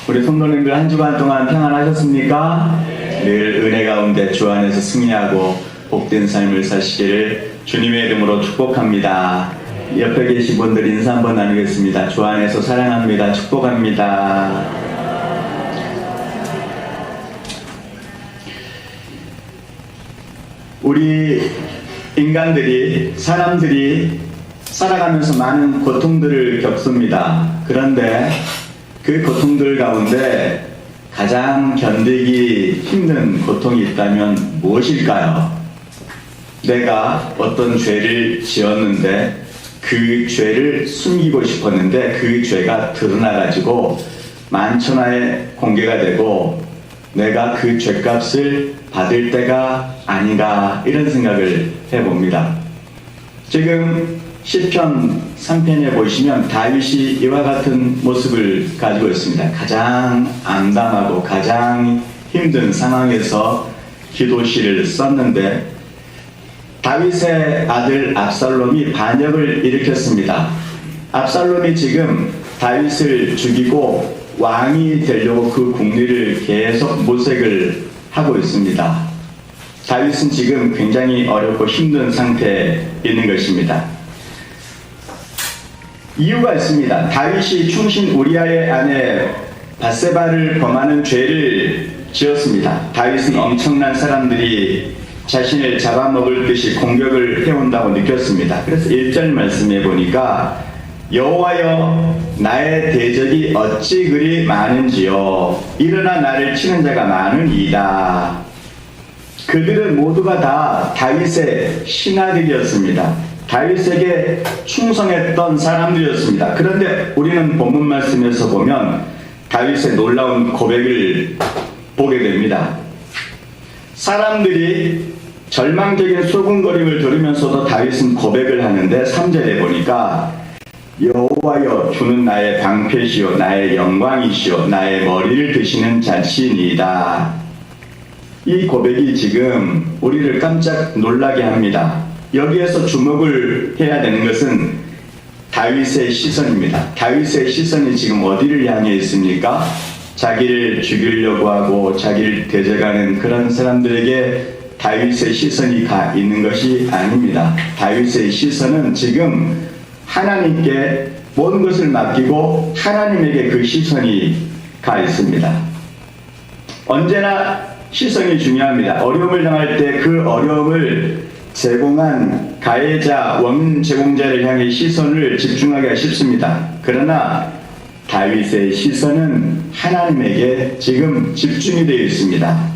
우리 성도님들 한 주간 동안 평안하셨습니까? 늘 은혜 가운데 주 안에서 승리하고 복된 삶을 사시기를 주님의 이름으로 축복합니다. 옆에 계신 분들 인사 한번 나누겠습니다. 주 안에서 사랑합니다. 축복합니다. 우리 인간들이, 사람들이 살아가면서 많은 고통들을 겪습니다. 그런데 그 고통들 가운데 가장 견디기 힘든 고통이 있다면 무엇일까요? 내가 어떤 죄를 지었는데 그 죄를 숨기고 싶었는데 그 죄가 드러나가지고 만천하에 공개가 되고 내가 그 죄값을 받을 때가 아닌가, 이런 생각을 해봅니다. 지금 시편 3편에 보시면 다윗이 이와 같은 모습을 가지고 있습니다. 가장 암담하고 가장 힘든 상황에서 기도시를 썼는데 다윗의 아들 압살롬이 반역을 일으켰습니다. 압살롬이 지금 다윗을 죽이고 왕이 되려고 그 궁리를 계속 모색을 하고 있습니다. 다윗은 지금 굉장히 어렵고 힘든 상태에 있는 것입니다. 이유가 있습니다. 다윗이 충신 우리아의 아내 밧세바를 범하는 죄를 지었습니다. 다윗은 엄청난 사람들이 자신을 잡아먹을 듯이 공격을 해온다고 느꼈습니다. 그래서 1절 말씀해 보니까 여호와여 나의 대적이 어찌 그리 많은지요. 일어나 나를 치는 자가 많으니이다. 그들은 모두가 다 다윗의 신하들이었습니다. 다윗에게 충성했던 사람들이었습니다. 그런데 우리는 본문 말씀에서 보면 다윗의 놀라운 고백을 보게 됩니다. 사람들이 절망적인 소근거림을 들으면서도 다윗은 고백을 하는데 3절에 보니까 여호와여 주는 나의 방패시오 나의 영광이시오 나의 머리를 드시는 자신이다. 이 고백이 지금 우리를 깜짝 놀라게 합니다. 여기에서 주목을 해야 되는 것은 다윗의 시선입니다. 다윗의 시선이 지금 어디를 향해 있습니까? 자기를 죽이려고 하고 자기를 대적하는 그런 사람들에게 다윗의 시선이 가 있는 것이 아닙니다. 다윗의 시선은 지금 하나님께 모든 것을 맡기고 하나님에게 그 시선이 가 있습니다. 언제나 시선이 중요합니다. 어려움을 당할 때 그 어려움을 제공한 가해자, 원인 제공자를 향해 시선을 집중하기가 쉽습니다. 그러나 다윗의 시선은 하나님에게 지금 집중이 되어 있습니다.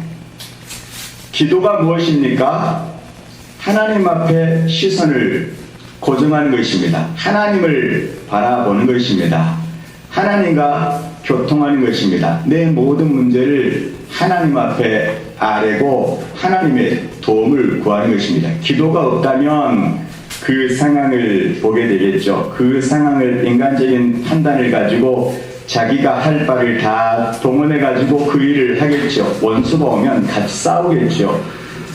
기도가 무엇입니까? 하나님 앞에 시선을 고정하는 것입니다. 하나님을 바라보는 것입니다. 하나님과 교통하는 것입니다. 내 모든 문제를 하나님 앞에 아뢰고 하나님의 도움을 구하는 것입니다. 기도가 없다면 그 상황을 보게 되겠죠. 그 상황을 인간적인 판단을 가지고 자기가 할 바를 다 동원해 가지고 그 일을 하겠죠. 원수가 오면 같이 싸우겠죠.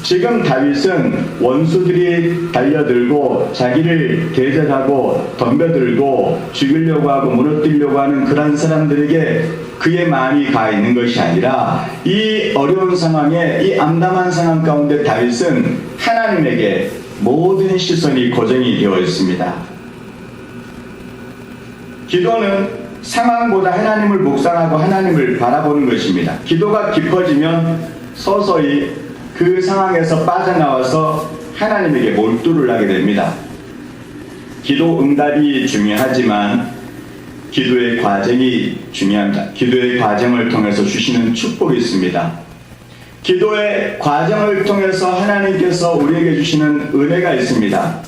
지금 다윗은 원수들이 달려들고 자기를 대적하고 덤벼들고 죽이려고 하고 무너뜨리려고 하는 그런 사람들에게 그의 마음이 가 있는 것이 아니라 이 어려운 상황에, 이 암담한 상황 가운데 다윗은 하나님에게 모든 시선이 고정이 되어 있습니다. 기도는 상황보다 하나님을 묵상하고 하나님을 바라보는 것입니다. 기도가 깊어지면 서서히 그 상황에서 빠져나와서 하나님에게 몰두를 하게 됩니다. 기도 응답이 중요하지만 기도의 과정이 중요합니다. 기도의 과정을 통해서 주시는 축복이 있습니다. 기도의 과정을 통해서 하나님께서 우리에게 주시는 은혜가 있습니다.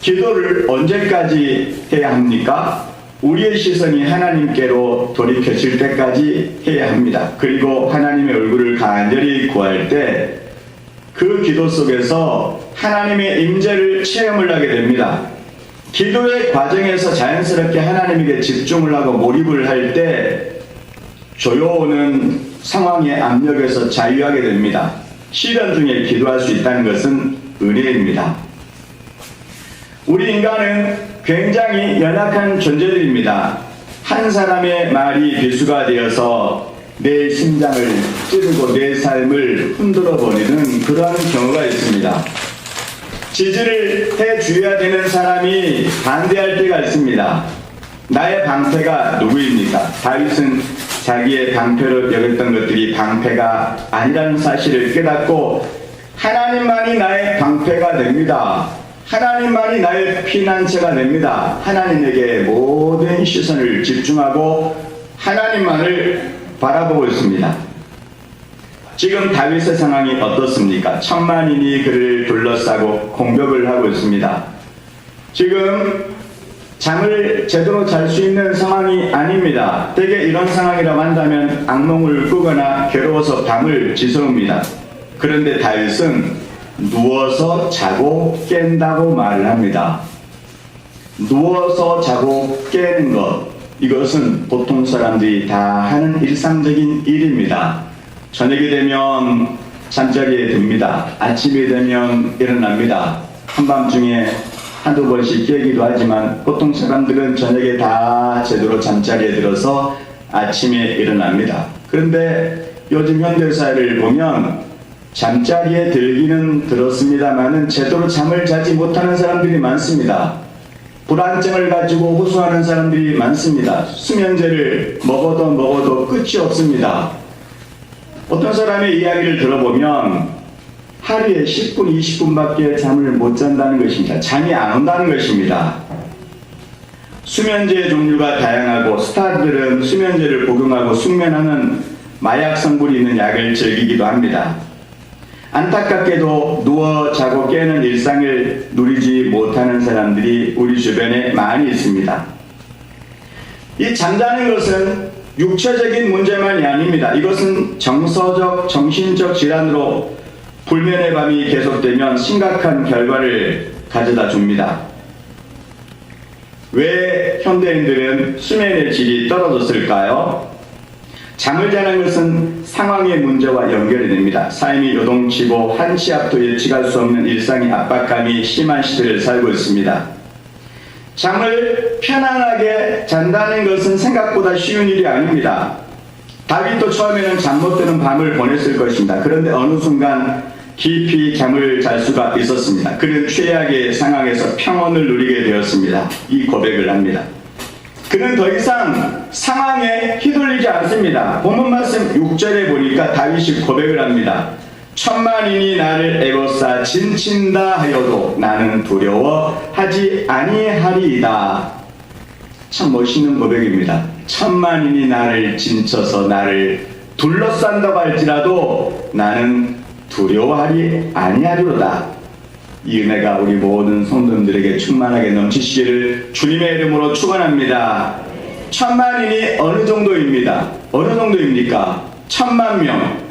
기도를 언제까지 해야 합니까? 우리의 시선이 하나님께로 돌이켜질 때까지 해야 합니다. 그리고 하나님의 얼굴을 간절히 구할 때 그 기도 속에서 하나님의 임재를 체험을 하게 됩니다. 기도의 과정에서 자연스럽게 하나님에게 집중을 하고 몰입을 할 때 조여오는 상황의 압력에서 자유하게 됩니다. 시련 중에 기도할 수 있다는 것은 은혜입니다. 우리 인간은 굉장히 연약한 존재들입니다. 한 사람의 말이 비수가 되어서 내 심장을 찌르고 내 삶을 흔들어 버리는 그러한 경우가 있습니다. 지지를 해줘야 되는 사람이 반대할 때가 있습니다. 나의 방패가 누구입니까? 다윗은 자기의 방패로 여겼던 것들이 방패가 아니라는 사실을 깨닫고 하나님만이 나의 방패가 됩니다. 하나님만이 나의 피난처가 됩니다. 하나님에게 모든 시선을 집중하고 하나님만을 바라보고 있습니다. 지금 다윗의 상황이 어떻습니까? 천만인이 그를 둘러싸고 공격을 하고 있습니다. 지금 잠을 제대로 잘 수 있는 상황이 아닙니다. 대개 이런 상황이라고 한다면 악몽을 꾸거나 괴로워서 밤을 지새웁니다. 그런데 다윗은 누워서 자고 깬다고 말을 합니다. 누워서 자고 깨는 것, 이것은 보통 사람들이 다 하는 일상적인 일입니다. 저녁이 되면 잠자리에 듭니다. 아침이 되면 일어납니다. 한밤중에 한두 번씩 깨기도 하지만 보통 사람들은 저녁에 다 제대로 잠자리에 들어서 아침에 일어납니다. 그런데 요즘 현대사회를 보면 잠자리에 들기는 들었습니다마는 제대로 잠을 자지 못하는 사람들이 많습니다. 불안증을 가지고 호소하는 사람들이 많습니다. 수면제를 먹어도 끝이 없습니다. 어떤 사람의 이야기를 들어보면 하루에 10분, 20분밖에 잠을 못 잔다는 것입니다. 잠이 안 온다는 것입니다. 수면제의 종류가 다양하고 스타들은 수면제를 복용하고 숙면하는 마약 성분이 있는 약을 즐기기도 합니다. 안타깝게도 누워 자고 깨는 일상을 누리지 못하는 사람들이 우리 주변에 많이 있습니다. 이 잠자는 것은 육체적인 문제만이 아닙니다. 이것은 정서적, 정신적 질환으로 불면의 밤이 계속되면 심각한 결과를 가져다 줍니다. 왜 현대인들은 수면의 질이 떨어졌을까요? 잠을 자는 것은 상황의 문제와 연결이 됩니다. 삶이 요동치고 한치 앞도 예측할 수 없는 일상의 압박감이 심한 시대를 살고 있습니다. 잠을 편안하게 잔다는 것은 생각보다 쉬운 일이 아닙니다. 다윗도 처음에는 잠 못 드는 밤을 보냈을 것입니다. 그런데 어느 순간 깊이 잠을 잘 수가 있었습니다. 그는 최악의 상황에서 평온을 누리게 되었습니다. 이 고백을 합니다. 그는 더 이상 상황에 휘둘리지 않습니다. 본문 말씀 6절에 보니까 다윗이 고백을 합니다. 천만인이 나를 애워싸 진친다 하여도 나는 두려워하지 아니하리이다. 참 멋있는 고백입니다. 천만인이 나를 진쳐서 나를 둘러싼다고 할지라도 나는 두려워하리 아니하리로다. 이 은혜가 우리 모든 성도님들에게 충만하게 넘치시기를 주님의 이름으로 축원합니다. 천만인이 어느 정도입니다. 어느 정도입니까? 10,000,000명.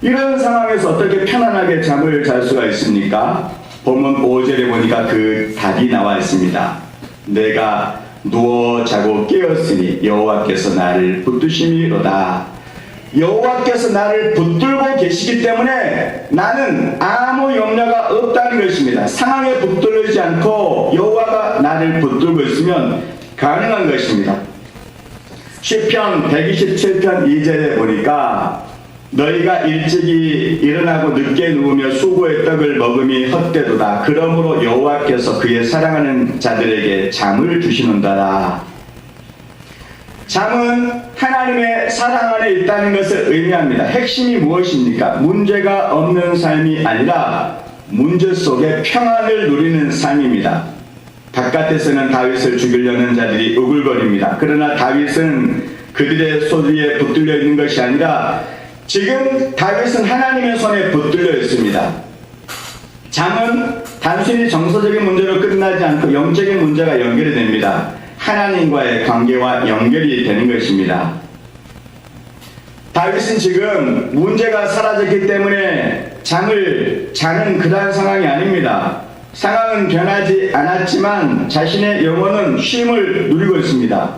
이런 상황에서 어떻게 편안하게 잠을 잘 수가 있습니까? 본문 5절에 보니까 그 답이 나와 있습니다. 내가 누워 자고 깨었으니 여호와께서 나를 붙드심이로다. 여호와께서 나를 붙들고 계시기 때문에 나는 아무 염려가 없다는 것입니다. 상황에 붙들리지 않고 여호와가 나를 붙들고 있으면 가능한 것입니다. 시편 127편 2절에 보니까 너희가 일찍이 일어나고 늦게 누우며 수고의 떡을 먹음이 헛되도다. 그러므로 여호와께서 그의 사랑하는 자들에게 잠을 주시는도다. 잠은 하나님의 사랑 안에 있다는 것을 의미합니다. 핵심이 무엇입니까? 문제가 없는 삶이 아니라 문제 속에 평안을 누리는 삶입니다. 바깥에서는 다윗을 죽이려는 자들이 우글거립니다. 그러나 다윗은 그들의 소리에 붙들려 있는 것이 아니라 지금 다윗은 하나님의 손에 붙들려 있습니다. 잠은 단순히 정서적인 문제로 끝나지 않고 영적인 문제가 연결이 됩니다. 하나님과의 관계와 연결이 되는 것입니다. 다윗은 지금 문제가 사라졌기 때문에 잠을 자는 그러한 상황이 아닙니다. 상황은 변하지 않았지만 자신의 영혼은 쉼을 누리고 있습니다.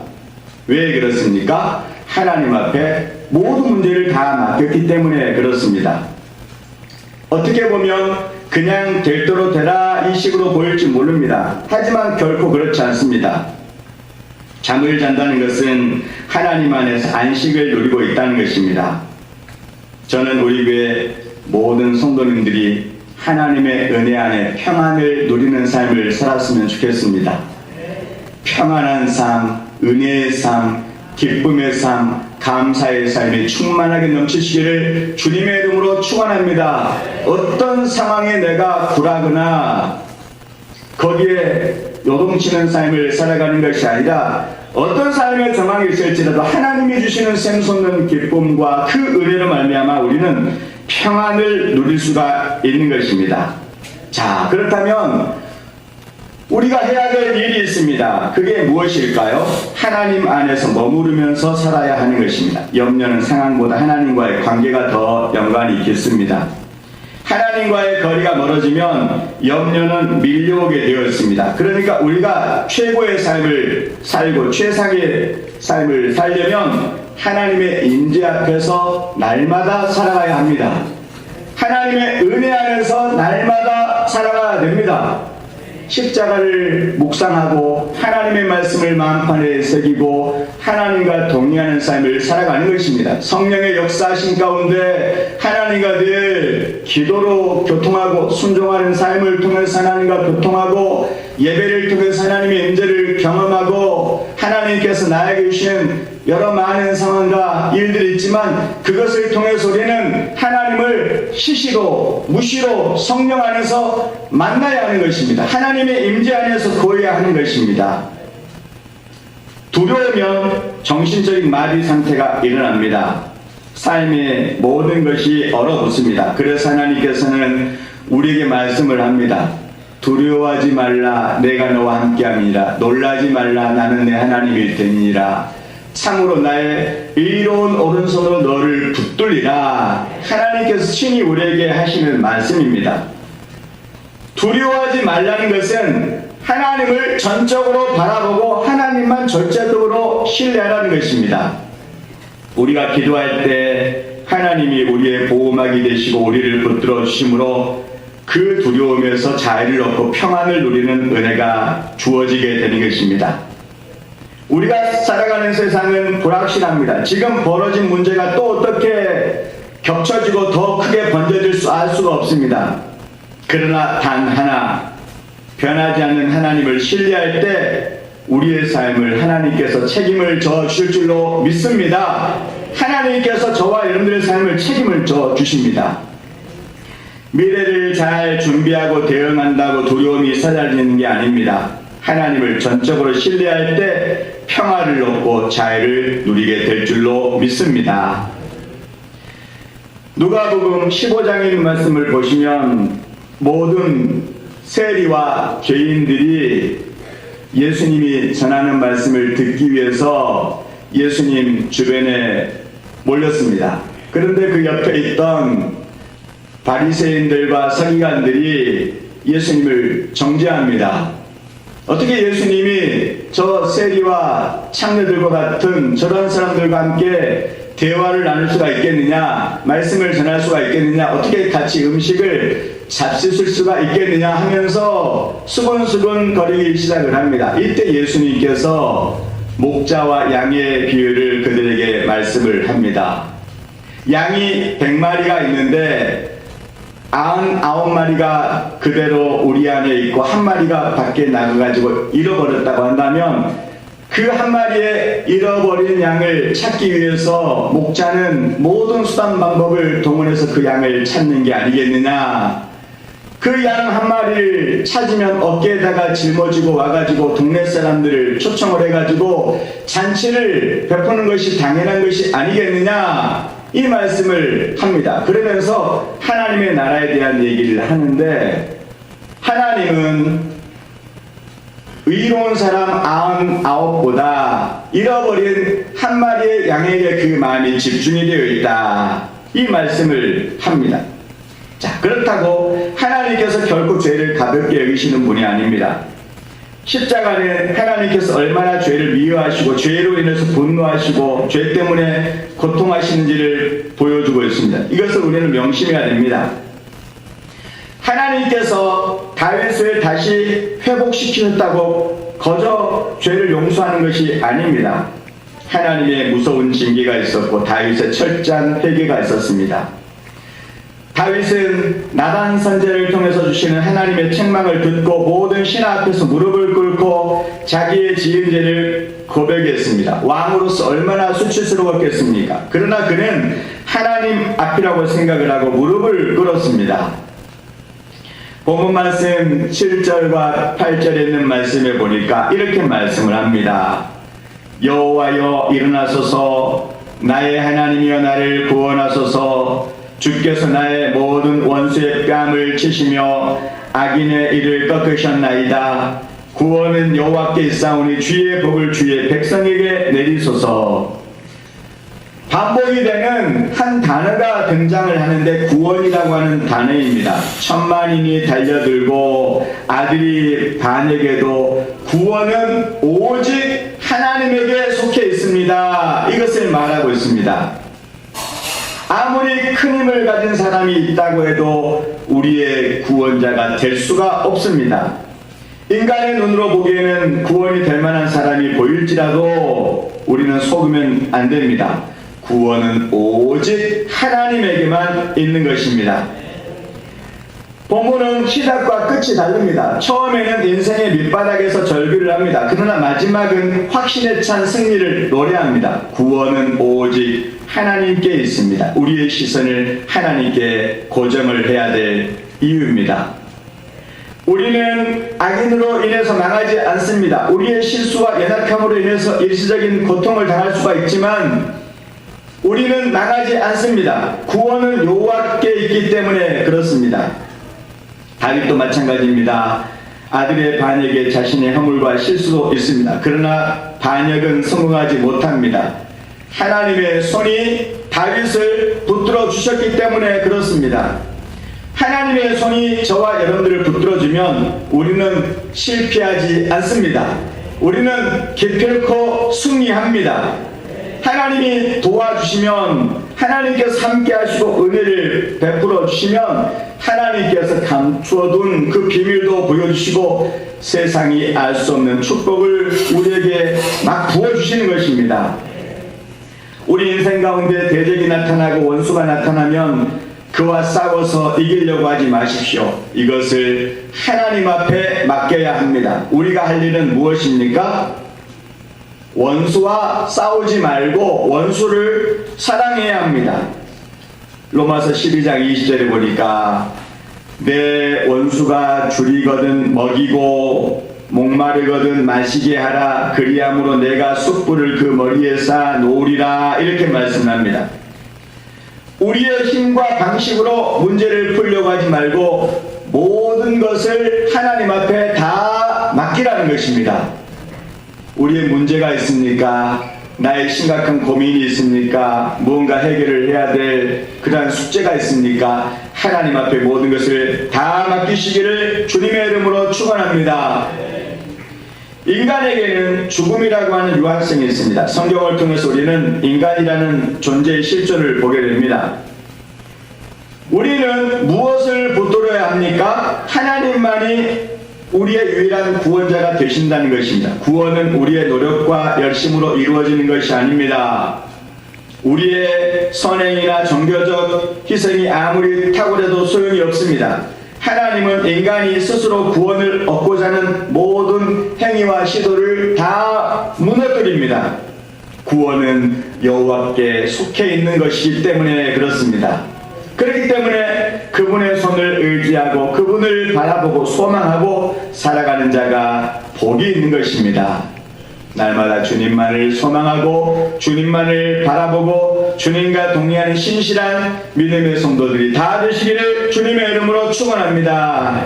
왜 그렇습니까? 하나님 앞에 모든 문제를 다 맡겼기 때문에 그렇습니다. 어떻게 보면 그냥 될 대로 되라 이 식으로 보일지 모릅니다. 하지만 결코 그렇지 않습니다. 잠을 잔다는 것은 하나님 안에서 안식을 누리고 있다는 것입니다. 저는 우리 교회 모든 성도님들이 하나님의 은혜 안에 평안을 누리는 삶을 살았으면 좋겠습니다. 평안한 삶, 은혜의 삶, 기쁨의 삶, 감사의 삶이 충만하게 넘치시기를 주님의 이름으로 축원합니다. 어떤 상황에 내가 굴하거나 거기에 요동치는 삶을 살아가는 것이 아니라 어떤 삶의 정황이 있을지라도 하나님이 주시는 샘솟는 기쁨과 그 은혜로 말미암아 우리는 평안을 누릴 수가 있는 것입니다. 자, 그렇다면 우리가 해야 될 일이 있습니다. 그게 무엇일까요? 하나님 안에서 머무르면서 살아야 하는 것입니다. 염려는 상황보다 하나님과의 관계가 더 연관이 있겠습니다. 하나님과의 거리가 멀어지면 염려는 밀려오게 되어 있습니다. 그러니까 우리가 최고의 삶을 살고 최상의 삶을 살려면 하나님의 임재 앞에서 날마다 살아가야 합니다. 하나님의 은혜 안에서 날마다 살아가야 됩니다. 십자가를 묵상하고 하나님의 말씀을 마음판에 새기고 하나님과 동의하는 삶을 살아가는 것입니다. 성령의 역사하신 가운데 하나님과 늘 기도로 교통하고 순종하는 삶을 통해서 하나님과 교통하고 예배를 통해서 하나님의 임재를 경험하고 하나님께서 나에게 주신 여러 많은 상황과 일들이 있지만 그것을 통해서 우리는 하나님을 시시로 무시로 성령 안에서 만나야 하는 것입니다. 하나님의 임재 안에서 거해야 하는 것입니다. 두려우면 정신적인 마비 상태가 일어납니다. 삶의 모든 것이 얼어붙습니다. 그래서 하나님께서는 우리에게 말씀을 합니다. 두려워하지 말라, 내가 너와 함께함이니라. 놀라지 말라, 나는 내 하나님일 테니라. 참으로 나의 의로운 오른손으로 너를 붙들리라. 하나님께서 친히 우리에게 하시는 말씀입니다. 두려워하지 말라는 것은 하나님을 전적으로 바라보고 하나님만 절제적으로 신뢰하라는 것입니다. 우리가 기도할 때 하나님이 우리의 보호막이 되시고 우리를 붙들어 주심으로 그 두려움에서 자유를 얻고 평안을 누리는 은혜가 주어지게 되는 것입니다. 우리가 살아가는 세상은 불확실합니다. 지금 벌어진 문제가 또 어떻게 겹쳐지고 더 크게 번져질 알 수가 없습니다. 그러나 단 하나, 변하지 않는 하나님을 신뢰할 때 우리의 삶을 하나님께서 책임을 져 주실 줄로 믿습니다. 하나님께서 저와 여러분들의 삶을 책임을 져 주십니다. 미래를 잘 준비하고 대응한다고 두려움이 사라지는 게 아닙니다. 하나님을 전적으로 신뢰할 때 평화를 얻고 자유를 누리게 될 줄로 믿습니다. 누가복음 15장에 있는 말씀을 보시면 모든 세리와 죄인들이 예수님이 전하는 말씀을 듣기 위해서 예수님 주변에 몰렸습니다. 그런데 그 옆에 있던 바리새인들과 서기관들이 예수님을 정죄합니다. 어떻게 예수님이 저 세리와 창녀들과 같은 저런 사람들과 함께 대화를 나눌 수가 있겠느냐, 말씀을 전할 수가 있겠느냐, 어떻게 같이 음식을 잡수실 수가 있겠느냐 하면서 수근수근 거리기 시작을 합니다. 이때 예수님께서 목자와 양의 비유를 그들에게 말씀을 합니다. 양이 100마리가 있는데 99마리가 그대로 우리 안에 있고 한 마리가 밖에 나가가지고 잃어버렸다고 한다면 그 한 마리의 잃어버린 양을 찾기 위해서 목자는 모든 수단 방법을 동원해서 그 양을 찾는 게 아니겠느냐. 그 양 한 마리를 찾으면 어깨에다가 짊어지고 와가지고 동네 사람들을 초청을 해가지고 잔치를 베푸는 것이 당연한 것이 아니겠느냐. 이 말씀을 합니다. 그러면서 하나님의 나라에 대한 얘기를 하는데 하나님은 의로운 사람 99보다 잃어버린 한 마리의 양에게 그 마음이 집중이 되어 있다. 이 말씀을 합니다. 자, 그렇다고 하나님께서 결코 죄를 가볍게 여기시는 분이 아닙니다. 십자가는 하나님께서 얼마나 죄를 미워하시고 죄로 인해서 분노하시고 죄 때문에 고통하시는지를 보여주고 있습니다. 이것을 우리는 명심해야 됩니다. 하나님께서 다윗을 다시 회복시키셨다고 거저 죄를 용서하는 것이 아닙니다. 하나님의 무서운 징계가 있었고 다윗의 철저한 회개가 있었습니다. 다윗은 나단 선지자를 통해서 주시는 하나님의 책망을 듣고 모든 신하 앞에서 무릎을 꿇고 자기의 지은 죄를 고백했습니다. 왕으로서 얼마나 수치스러웠겠습니까? 그러나 그는 하나님 앞이라고 생각을 하고 무릎을 꿇었습니다. 본문 말씀 7절과 8절에 있는 말씀에 보니까 이렇게 말씀을 합니다. 여호와여 일어나소서, 나의 하나님이여 나를 구원하소서. 주께서 나의 모든 원수의 뺨을 치시며 악인의 이를 꺾으셨나이다. 구원은 여호와께 있사오니 주의 복을 주의 백성에게 내리소서. 반복이 되는 한 단어가 등장을 하는데 구원이라고 하는 단어입니다. 천만인이 달려들고 아들이 반에게도 구원은 오직 하나님에게 속해 있습니다. 이것을 말하고 있습니다. 아무리 큰 힘을 가진 사람이 있다고 해도 우리의 구원자가 될 수가 없습니다. 인간의 눈으로 보기에는 구원이 될 만한 사람이 보일지라도 우리는 속으면 안 됩니다. 구원은 오직 하나님에게만 있는 것입니다. 본문은 시작과 끝이 다릅니다. 처음에는 인생의 밑바닥에서 절규를 합니다. 그러나 마지막은 확신에 찬 승리를 노래합니다. 구원은 오직 하나님께 있습니다. 우리의 시선을 하나님께 고정을 해야 될 이유입니다. 우리는 악인으로 인해서 망하지 않습니다. 우리의 실수와 연약함으로 인해서 일시적인 고통을 당할 수가 있지만 우리는 망하지 않습니다. 구원은 여호와께 있기 때문에 그렇습니다. 다윗도 마찬가지입니다. 아들의 반역에 자신의 허물과 실수도 있습니다. 그러나 반역은 성공하지 못합니다. 하나님의 손이 다윗을 붙들어 주셨기 때문에 그렇습니다. 하나님의 손이 저와 여러분들을 붙들어 주면 우리는 실패하지 않습니다. 우리는 기필코 승리합니다. 하나님이 도와주시면, 하나님께서 함께 하시고 은혜를 베풀어 주시면 하나님께서 감추어둔 그 비밀도 보여주시고 세상이 알 수 없는 축복을 우리에게 막 부어주시는 것입니다. 우리 인생 가운데 대적이 나타나고 원수가 나타나면 그와 싸워서 이기려고 하지 마십시오. 이것을 하나님 앞에 맡겨야 합니다. 우리가 할 일은 무엇입니까? 원수와 싸우지 말고 원수를 사랑해야 합니다. 로마서 12장 20절에 보니까 내 원수가 줄이거든 먹이고 목마르거든 마시게 하라. 그리함으로 내가 숯불을 그 머리에 쌓아 놓으리라. 이렇게 말씀합니다. 우리의 힘과 방식으로 문제를 풀려고 하지 말고 모든 것을 하나님 앞에 다 맡기라는 것입니다. 우리의 문제가 있습니까? 나의 심각한 고민이 있습니까? 무언가 해결을 해야 될 그러한 숙제가 있습니까? 하나님 앞에 모든 것을 다 맡기시기를 주님의 이름으로 축원합니다. 인간에게는 죽음이라고 하는 유한성이 있습니다. 성경을 통해서 우리는 인간이라는 존재의 실존을 보게 됩니다. 우리는 무엇을 붙들어야 합니까? 하나님만이 우리의 유일한 구원자가 되신다는 것입니다. 구원은 우리의 노력과 열심으로 이루어지는 것이 아닙니다. 우리의 선행이나 종교적 희생이 아무리 탁월해도 소용이 없습니다. 하나님은 인간이 스스로 구원을 얻고자 하는 모든 행위와 시도를 다 무너뜨립니다. 구원은 여호와께 속해 있는 것이기 때문에 그렇습니다. 그렇기 때문에 그분의 손을 의지하고 그분을 바라보고 소망하고 살아가는 자가 복이 있는 것입니다. 날마다 주님만을 소망하고 주님만을 바라보고 주님과 동행하는 신실한 믿음의 성도들이 다 되시기를 주님의 이름으로 축원합니다.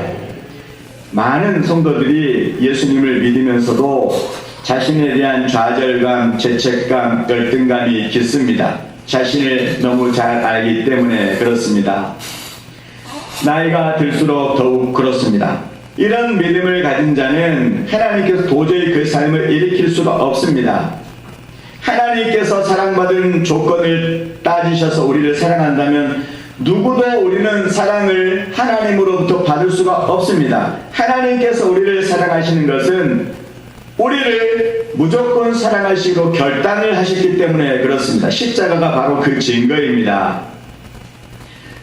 많은 성도들이 예수님을 믿으면서도 자신에 대한 좌절감, 죄책감, 열등감이 깃습니다. 자신을 너무 잘 알기 때문에 그렇습니다. 나이가 들수록 더욱 그렇습니다. 이런 믿음을 가진 자는 하나님께서 도저히 그 삶을 일으킬 수가 없습니다. 하나님께서 사랑받은 조건을 따지셔서 우리를 사랑한다면 누구도 우리는 사랑을 하나님으로부터 받을 수가 없습니다. 하나님께서 우리를 사랑하시는 것은 우리를 무조건 사랑하시고 결단을 하셨기 때문에 그렇습니다. 십자가가 바로 그 증거입니다.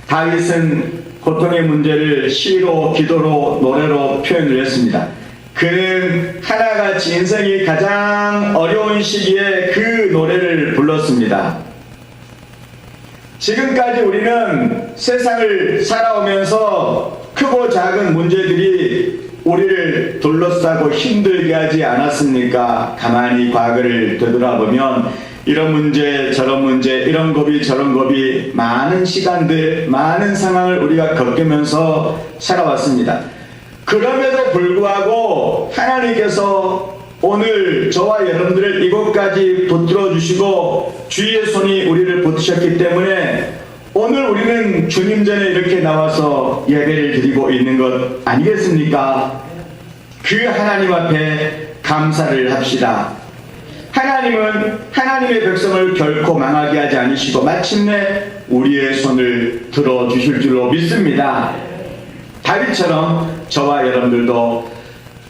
다윗은 고통의 문제를 시로, 기도로, 노래로 표현을 했습니다. 그는 하나같이 인생이 가장 어려운 시기에 그 노래를 불렀습니다. 지금까지 우리는 세상을 살아오면서 크고 작은 문제들이 우리를 둘러싸고 힘들게 하지 않았습니까? 가만히 과거를 되돌아보면 이런 문제 저런 문제 이런 고비 저런 고비 많은 시간들 많은 상황을 우리가 겪으면서 살아왔습니다. 그럼에도 불구하고 하나님께서 오늘 저와 여러분들을 이곳까지 붙들어 주시고 주의 손이 우리를 붙으셨기 때문에 오늘 우리는 주님 전에 이렇게 나와서 예배를 드리고 있는 것 아니겠습니까? 그 하나님 앞에 감사를 합시다. 하나님은 하나님의 백성을 결코 망하게 하지 않으시고 마침내 우리의 손을 들어주실 줄로 믿습니다. 다윗처럼 저와 여러분들도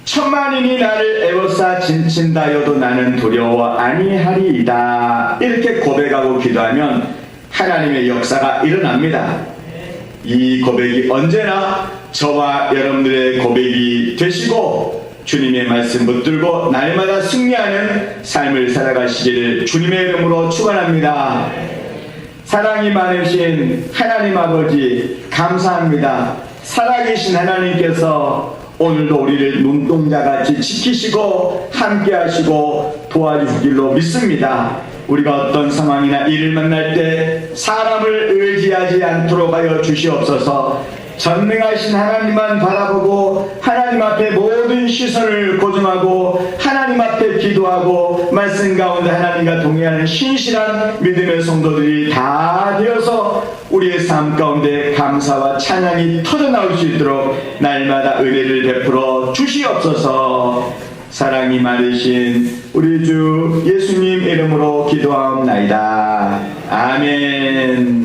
천만인이 나를 애워싸 진친다여도 나는 두려워 아니하리이다 이렇게 고백하고 기도하면 하나님의 역사가 일어납니다. 이 고백이 언제나 저와 여러분들의 고백이 되시고 주님의 말씀 붙들고 날마다 승리하는 삶을 살아가시기를 주님의 이름으로 축원합니다. 사랑이 많으신 하나님 아버지 감사합니다. 살아계신 하나님께서 오늘도 우리를 눈동자같이 지키시고 함께하시고 도와주실 줄로 믿습니다. 우리가 어떤 상황이나 일을 만날 때 사람을 의지하지 않도록 하여 주시옵소서. 전능하신 하나님만 바라보고 하나님 앞에 모든 시선을 고정하고 하나님 앞에 기도하고 말씀 가운데 하나님과 동행하는 신실한 믿음의 성도들이 다 되어서 우리의 삶 가운데 감사와 찬양이 터져나올 수 있도록 날마다 은혜를 베풀어 주시옵소서. 사랑이 많으신 우리 주 예수님 이름으로 기도하옵나이다. 아멘.